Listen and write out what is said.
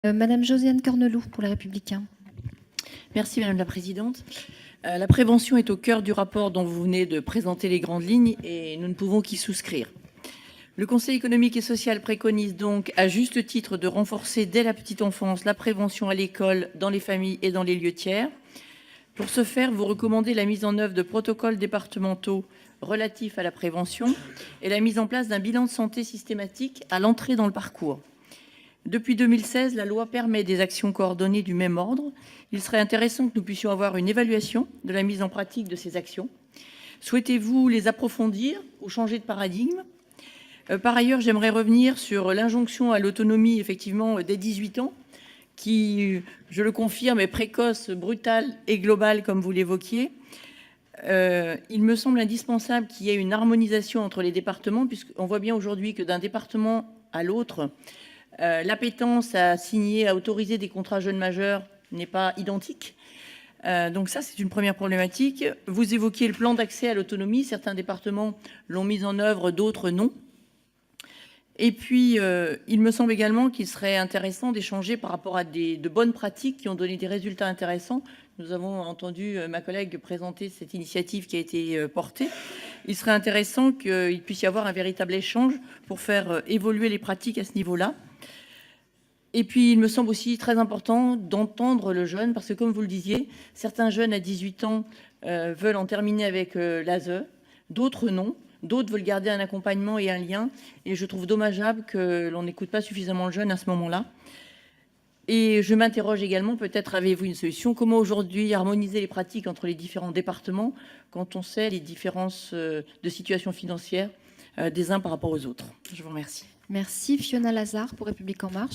Madame Josiane Cornelou pour Les Républicains. Merci Madame la Présidente. La prévention est au cœur du rapport dont vous venez de présenter les grandes lignes et nous ne pouvons qu'y souscrire. Le Conseil économique et social préconise donc à juste titre de renforcer dès la petite enfance la prévention à l'école, dans les familles et dans les lieux tiers. Pour ce faire, vous recommandez la mise en œuvre de protocoles départementaux relatifs à la prévention et la mise en place d'un bilan de santé systématique à l'entrée dans le parcours. Depuis 2016, la loi permet des actions coordonnées du même ordre. Il serait intéressant que nous puissions avoir une évaluation de la mise en pratique de ces actions. Souhaitez-vous les approfondir ou changer de paradigme ? Par ailleurs, j'aimerais revenir sur l'injonction à l'autonomie, effectivement, dès 18 ans, qui, je le confirme, est précoce, brutale et globale, comme vous l'évoquiez. Il me semble indispensable qu'il y ait une harmonisation entre les départements, puisqu'on voit bien aujourd'hui que d'un département à l'autre, l'appétence à signer, à autoriser des contrats jeunes majeurs n'est pas identique. Donc ça, c'est une première problématique. Vous évoquiez le plan d'accès à l'autonomie. Certains départements l'ont mis en œuvre, d'autres non. Et puis, il me semble également qu'il serait intéressant d'échanger par rapport à de bonnes pratiques qui ont donné des résultats intéressants. Nous avons entendu ma collègue présenter cette initiative qui a été portée. Il serait intéressant qu'il puisse y avoir un véritable échange pour faire évoluer les pratiques à ce niveau-là. Et puis, il me semble aussi très important d'entendre le jeune, parce que comme vous le disiez, certains jeunes à 18 ans veulent en terminer avec l'ASE, d'autres non. D'autres veulent garder un accompagnement et un lien. Et je trouve dommageable que l'on n'écoute pas suffisamment le jeune à ce moment-là. Et je m'interroge également, peut-être avez-vous une solution, comment aujourd'hui harmoniser les pratiques entre les différents départements quand on sait les différences de situation financière des uns par rapport aux autres. Je vous remercie. Merci. Fiona Lazare pour République En Marche.